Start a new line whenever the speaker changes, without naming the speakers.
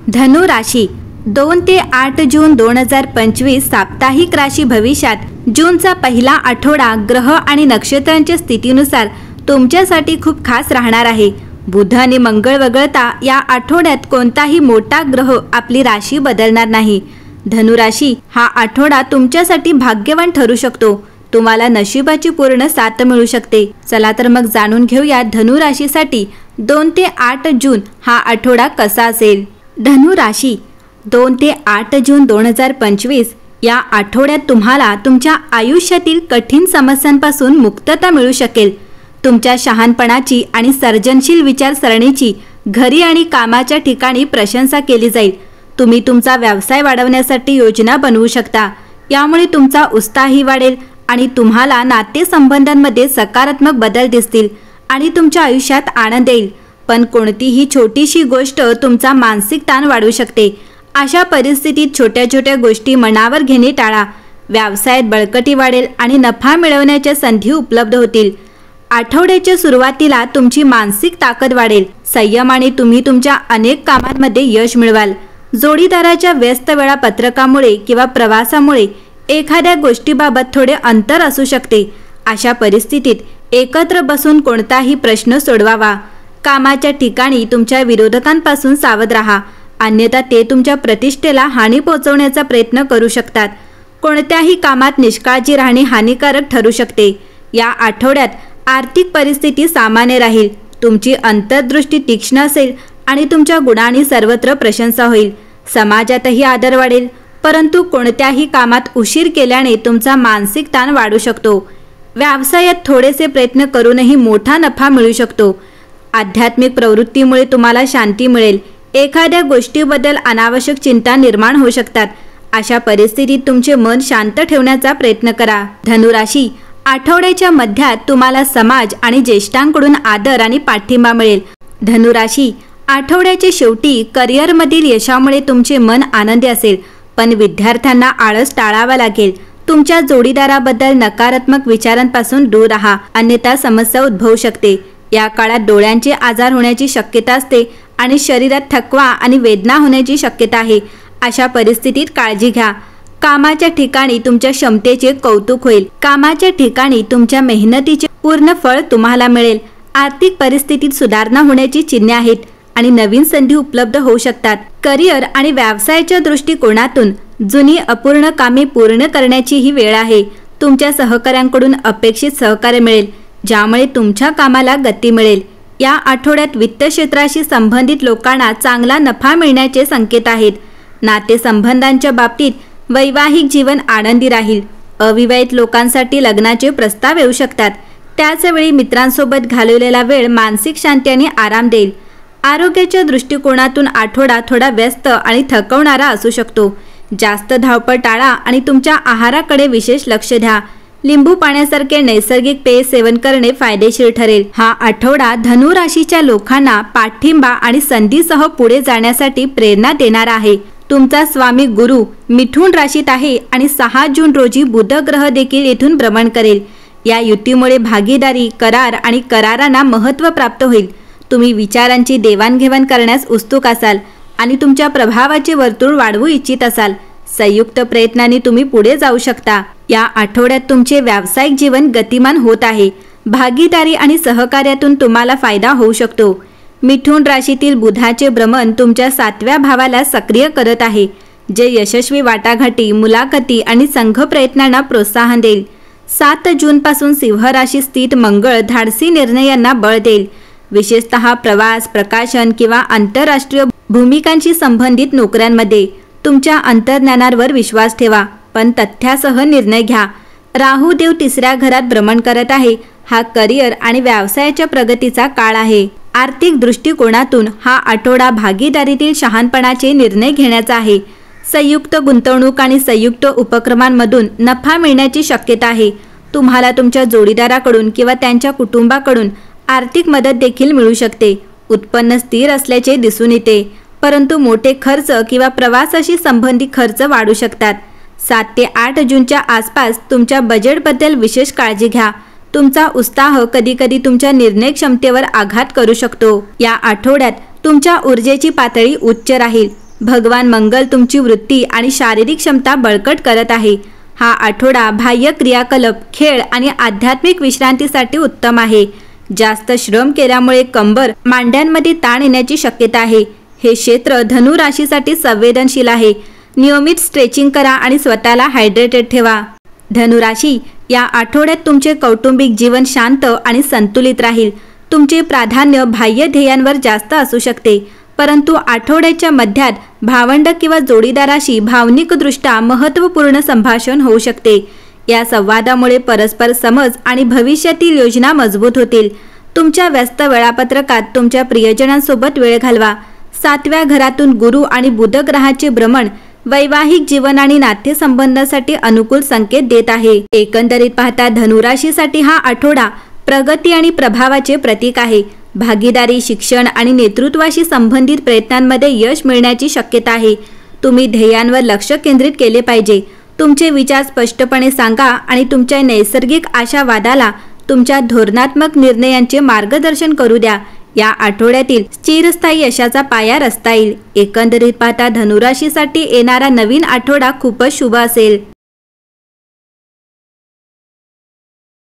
धनु राशी 2 ते 8 जून 2025 साप्ताहिक राशी भविष्यात जूनचा पहिला आठवडा ग्रह आणि नक्षत्रांच्या स्थितीनुसार तुमच्यासाठी खूप खास राहणार आहे। बुध आणि मंगळ वगळता या आठवड्यात कोणताही मोठा ग्रह आपली राशी बदलणार नाही। धनु राशी हा आठवडा तुमच्यासाठी भाग्यवान ठरू शकतो। तुम्हाला नशिबाची पूर्ण साथ मिळू शकते। चला तर मग जाणून घेऊया धनु राशीसाठी 2 ते 8 जून हा आठवडा कसा असेल। धनु राशी 2 ते 8 जून 2025 या आठवड्यात तुम्हाला तुमच्या आयुष्यातील कठीण समस्यांपासून मुक्तता मिळू शकेल। तुमच्या शहाणपणाची आणि सर्जनशील विचारसरणीची घरी आणि कामाच्या ठिकाणी प्रशंसा केली जाईल। तुम्ही तुमचा व्यवसाय वाढवण्यासाठी योजना बनवू शकता। यामुळे तुमचा उत्साहही वाढेल आणि तुम्हाला नातेसंबंधांमध्ये सकारात्मक बदल दिसतील आणि तुमच्या आयुष्यात आनंद येईल। पण कोणतीही छोटीशी गोष्ट तुमचा मानसिक ताण वाढवू शकते। अशा परिस्थितीत छोट्या छोट्या गोष्टी मनावर घेणे टाळा। व्यवसायात बळकटी वाढेल आणि नफा मिळवण्याच्या संधी उपलब्ध होतील। आठवड्याच्या सुरुवातीला तुमची मानसिक ताकद वाढेल। संयमाने तुम्ही तुमच्या अनेक कामांमध्ये यश मिळवाल। जोडीदाराच्या व्यस्त वेळापत्रकामुळे किंवा प्रवासामुळे एखाद्या गोष्टीबाबत थोडे अंतर असू शकते। अशा परिस्थितीत एकत्र बसून कोणताही प्रश्न सोडवावा। कामाच्या ठिकाणी तुमच्या विरोधकांपासून सावध राहा, अन्यथा ते तुमच्या प्रतिष्ठेला हानी पोहोचवण्याचा प्रयत्न करू शकतात। कोणत्याही कामात निष्काळजी राहणे हानिकारक ठरू शकते। या आठवड्यात आर्थिक परिस्थिती सामान्य राहील। तुमची अंतर्दृष्टी तीक्ष्ण असेल आणि तुमच्या गुणांनी सर्वत्र प्रशंसा होईल। समाजातही आदर वाढेल, परंतु कोणत्याही कामात उशीर केल्याने तुमचा मानसिक ताण वाढू शकतो। व्यवसायात थोडेसे प्रयत्न करूनही मोठा नफा मिळू शकतो। आध्यात्मिक प्रवृत्तीमुळे तुम्हाला शांती मिळेल। एखाद्या गोष्टीबद्दल अनावश्यक चिंता निर्माण होऊ शकतात। अशा परिस्थितीत तुमचे मन शांत ठेवण्याचा प्रयत्न करा। धनु राशी आठवड्याच्या मध्यात तुम्हाला समाज आणि ज्येष्ठांकडून आदर आणि पाठिंबा मिळेल। धनु राशी आठवड्याच्या शेवटी करिअरमधील यशामुळे तुमचे मन आनंदी असेल, पण विद्यार्थ्यांना आळस टाळावा लागेल। तुमच्या जोडीदाराबद्दल नकारात्मक विचारांपासून दूर राहा, अन्यथा समस्या उद्भवू शकते। या काळात डोळ्यांचे आजार होण्याची शक्यता असते आणि शरीरात थकवा आणि वेदना होण्याची शक्यता आहे। अशा परिस्थितीत काळजी घ्या। कामाच्या ठिकाणी तुमच्या क्षमतेचे कौतुक होईल। कामाच्या ठिकाणी तुमच्या मेहनतीचे पूर्ण फळ तुम्हाला मिळेल। आर्थिक परिस्थितीत सुधारणा होण्याची चिन्हे आहेत आणि नवीन संधी उपलब्ध होऊ शकतात। करिअर आणि व्यवसायाच्या दृष्टिकोनातून जुनी अपूर्ण कामे पूर्ण करण्याची ही वेळ आहे। तुमच्या सहकाऱ्यांकडून अपेक्षित सहकार्य मिळेल, ज्यामुळे तुमच्या कामाला गती मिळेल। या आठवड्यात वित्त क्षेत्राशी संबंधित लोकांना चांगला नफा मिळण्याचे संकेत आहेत। नातेसंबंधांच्या बाबतीत वैवाहिक जीवन आनंदी राहील। अविवाहित लोकांसाठी लग्नाचे प्रस्ताव येऊ शकतात। त्याचवेळी मित्रांसोबत घालवलेला वेळ मानसिक शांती आणि आराम देईल। आरोग्याच्या दृष्टिकोनातून आठवडा थोडा व्यस्त आणि थकवणारा असू शकतो। जास्त धावपळ टाळा आणि तुमच्या आहाराकडे विशेष लक्ष द्या। लिंबू पाण्यासारखे नैसर्गिक पेय सेवन करणे फायदेशीर ठरेल। हा आठवडा धनु राशीच्या लोकांना पाठिंबा आणि संधीसह पुढे जाण्यासाठी प्रेरणा देणारा आहे। तुमचा स्वामी गुरु मिथुन राशीत आहे आणि 6 जून रोजी बुध ग्रह देखील येथून भ्रमण करेल। या युतीमुळे भागीदारी, करार आणि करारांना महत्त्व प्राप्त होईल। तुम्ही विचारांची देवाणघेवाण करण्यास उत्सुक असाल आणि तुमच्या प्रभावाचे वर्तुळ वाढवू इच्छित असाल। संयुक्त प्रयत्नांनी तुम्ही पुढे जाऊ शकता। या आठवड्यात तुमचे व्यावसायिक जीवन गतिमान होत आहे। भागीदारी आणि सहकार्यातून तुम्हाला फायदा होऊ शकतो। मिथुन राशीतील बुधाचे भ्रमण तुमच्या 7व्या भावाला सक्रिय करत आहे, जे यशस्वी वाटाघाटी, मुलाखती आणि संघ प्रयत्नांना प्रोत्साहन देईल। 7 जूनपासून सिंह राशीत स्थित मंगळ धाडसी निर्णयांना बळ देईल। विशेषतः प्रवास, प्रकाशन किंवा आंतरराष्ट्रीय भूमिकांशी संबंधित नोकऱ्यांमध्ये तुमच्या अंतर्ज्ञानावर विश्वास ठेवा, पण तथ्यासह निर्णय घ्या। राहू देव 3ऱ्या घरात भ्रमण करत आहे। हा करिअर आणि व्यवसायाच्या प्रगतीचा काळ आहे। आर्थिक दृष्टिकोनातून हा आठवडा भागीदारीतील शहाणपणाचे निर्णय घेण्याचा आहे। संयुक्त गुंतवणूक आणि संयुक्त उपक्रमांमधून नफा मिळण्याची शक्यता आहे। तुम्हाला तुमच्या जोडीदाराकडून किंवा त्यांच्या कुटुंबाकडून आर्थिक मदत देखील मिळू शकते। उत्पन्न स्थिर असल्याचे दिसून येते, परंतु मोठे खर्च किंवा प्रवासाशी संबंधित खर्च वाढू शकतात। 7 ते 8 जूनच्या आसपास तुमच्या बजेटबद्दल विशेष काळजी घ्या। तुमचा उत्साह कधीकधी तुमच्या निर्णय क्षमतेवर आघात करू शकतो। या आठवड्यात तुमच्या ऊर्जेची पातळी उच्च राहील। भगवान मंगल तुमची वृत्ती आणि शारीरिक क्षमता बळकट करत आहे। हा आठवडा बाह्य क्रियाकलाप, खेळ आणि आध्यात्मिक विश्रांतीसाठी उत्तम आहे। जास्त श्रम केल्यामुळे कंबर, मांड्यांमध्ये ताण येण्याची शक्यता आहे। हे क्षेत्र धनु राशीसाठी संवेदनशील आहे। नियमित स्ट्रेचिंग करा आणि स्वतःला हायड्रेटेड ठेवा। धनु राशी, या आठवड्यात तुमचे कौटुंबिक जीवन शांत आणि संतुलित राहील। तुमचे प्राधान्य बाह्य ध्येयांवर जास्त असू शकते, परंतु आठवड्याच्या मध्यात भावंड किंवा जोडीदाराशी भावनिकदृष्ट्या महत्त्वपूर्ण संभाषण होऊ शकते। या संवादामुळे परस्पर समज आणि भविष्यातील योजना मजबूत होतील। तुमच्या व्यस्त वेळापत्रकात तुमच्या प्रियजनांसोबत वेळ घालवा। 7व्या घरातून गुरु आणि बुध ग्रहाचे भ्रमण वैवाहिक जीवन आणि नातेसंबंधासाठी अनुकूल संकेत देत आहे। एकंदरीत पाहता धनु राशीसाठी हा आठवडा प्रगती आणि प्रभावाचे प्रतीक आहे। भागीदारी, शिक्षण आणि नेतृत्वाशी संबंधित प्रयत्नांमध्ये यश मिळण्याची शक्यता आहे। तुम्ही ध्येयांवर लक्ष केंद्रित केले पाहिजे। तुमचे विचार स्पष्टपणे सांगा आणि तुमच्या नैसर्गिक आशावादाला तुमच्या धोरणात्मक निर्णयांचे मार्गदर्शन करू द्या। या आठवड्यातील चिरस्थायी यशाचा पाया रचता येईल। एकंदरीत पाहता धनु राशीसाठी येणारा नवीन आठवडा खूपच शुभ असेल।